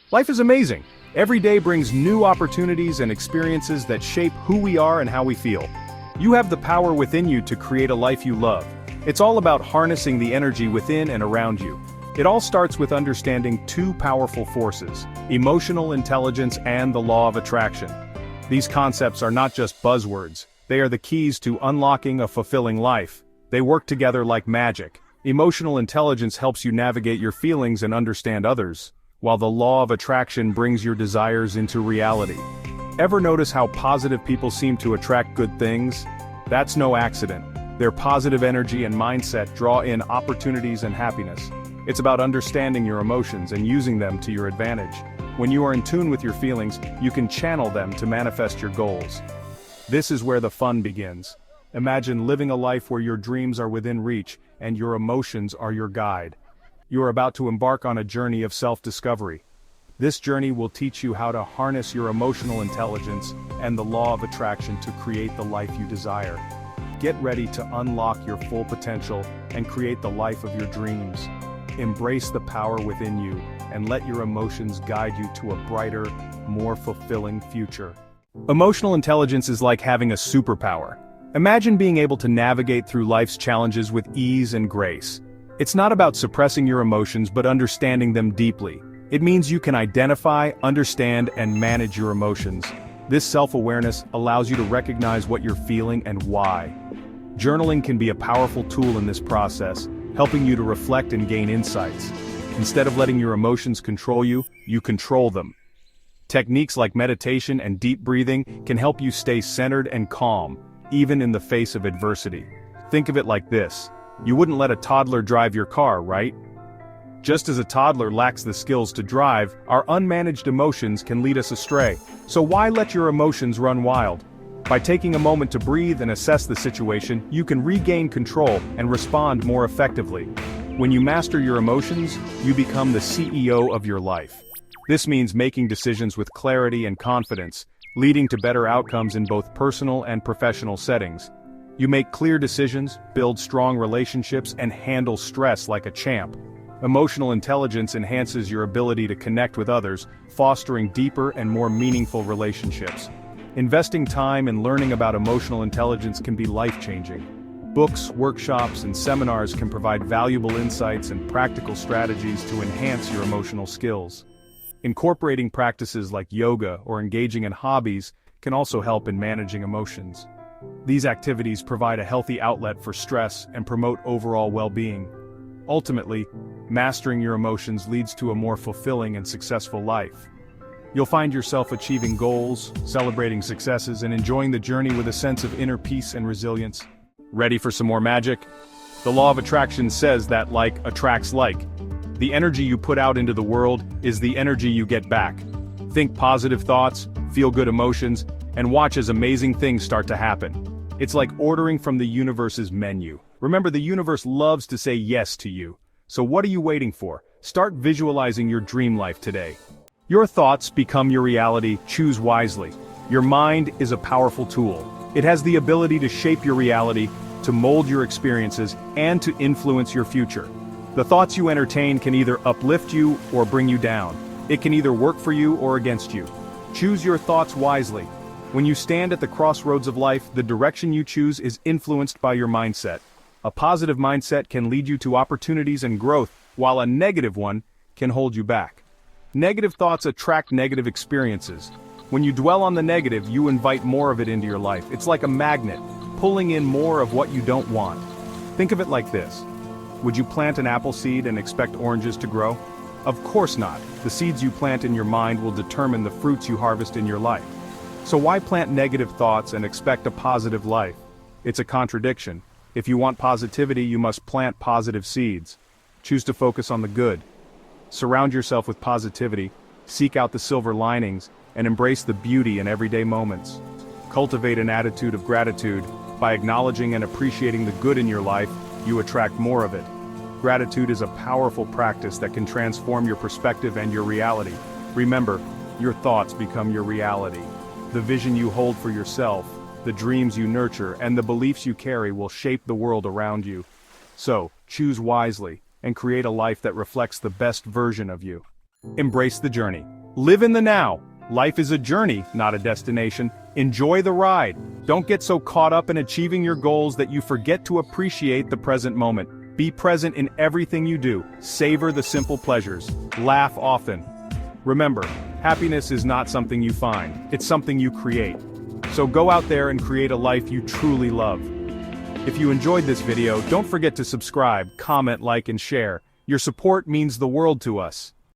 Life is amazing. Every day brings new opportunities and experiences that shape who we are and how we feel. You have the power within you to create a life you love. It's all about harnessing the energy within and around you. It all starts with understanding two powerful forces: emotional intelligence and the law of attraction. These concepts are not just buzzwords, they are the keys to unlocking a fulfilling life. They work together like magic. Emotional intelligence helps you navigate your feelings and understand others, while the law of attraction brings your desires into reality. Ever notice how positive people seem to attract good things? That's no accident. Their positive energy and mindset draw in opportunities and happiness. It's about understanding your emotions and using them to your advantage. When you are in tune with your feelings, you can channel them to manifest your goals. This is where the fun begins. Imagine living a life where your dreams are within reach and your emotions are your guide. You are about to embark on a journey of self-discovery. This journey will teach you how to harness your emotional intelligence and the law of attraction to create the life you desire. Get ready to unlock your full potential and create the life of your dreams. Embrace the power within you and let your emotions guide you to a brighter, more fulfilling future. Emotional intelligence is like having a superpower. Imagine being able to navigate through life's challenges with ease and grace. It's not about suppressing your emotions but understanding them deeply. It means you can identify, understand, and manage your emotions. This self-awareness allows you to recognize what you're feeling and why. Journaling can be a powerful tool in this process, helping you to reflect and gain insights. Instead of letting your emotions control you, you control them. Techniques like meditation and deep breathing can help you stay centered and calm, even in the face of adversity. Think of it like this: you wouldn't let a toddler drive your car, right? Just as a toddler lacks the skills to drive, our unmanaged emotions can lead us astray. So why let your emotions run wild? By taking a moment to breathe and assess the situation, you can regain control and respond more effectively. When you master your emotions, you become the CEO of your life. This means making decisions with clarity and confidence, leading to better outcomes in both personal and professional settings. You make clear decisions, build strong relationships, and handle stress like a champ. Emotional intelligence enhances your ability to connect with others, fostering deeper and more meaningful relationships. Investing time in learning about emotional intelligence can be life-changing. Books, workshops, and seminars can provide valuable insights and practical strategies to enhance your emotional skills. Incorporating practices like yoga or engaging in hobbies can also help in managing emotions. These activities provide a healthy outlet for stress and promote overall well-being. Ultimately, mastering your emotions leads to a more fulfilling and successful life. You'll find yourself achieving goals, celebrating successes, and enjoying the journey with a sense of inner peace and resilience. Ready for some more magic? The law of attraction says that like attracts like. The energy you put out into the world is the energy you get back. Think positive thoughts, feel good emotions, and watch as amazing things start to happen. It's like ordering from the universe's menu. Remember, the universe loves to say yes to you. So what are you waiting for? Start visualizing your dream life today. Your thoughts become your reality. Choose wisely. Your mind is a powerful tool. It has the ability to shape your reality, to mold your experiences, and to influence your future. The thoughts you entertain can either uplift you or bring you down. It can either work for you or against you. Choose your thoughts wisely. When you stand at the crossroads of life, the direction you choose is influenced by your mindset. A positive mindset can lead you to opportunities and growth, while a negative one can hold you back. Negative thoughts attract negative experiences. When you dwell on the negative, you invite more of it into your life. It's like a magnet, pulling in more of what you don't want. Think of it like this. Would you plant an apple seed and expect oranges to grow? Of course not. The seeds you plant in your mind will determine the fruits you harvest in your life. So why plant negative thoughts and expect a positive life? It's a contradiction. If you want positivity, you must plant positive seeds. Choose to focus on the good. Surround yourself with positivity, seek out the silver linings, and embrace the beauty in everyday moments. Cultivate an attitude of gratitude. By acknowledging and appreciating the good in your life, you attract more of it. Gratitude is a powerful practice that can transform your perspective and your reality. Remember, your thoughts become your reality. The vision you hold for yourself, the dreams you nurture, and the beliefs you carry will shape the world around you. So, choose wisely and create a life that reflects the best version of you. Embrace the journey. Live in the now. Life is a journey, not a destination. Enjoy the ride. Don't get so caught up in achieving your goals that you forget to appreciate the present moment. Be present in everything you do. Savor the simple pleasures. Laugh often. Remember, happiness is not something you find, it's something you create. So go out there and create a life you truly love. If you enjoyed this video, don't forget to subscribe, comment, like, and share. Your support means the world to us.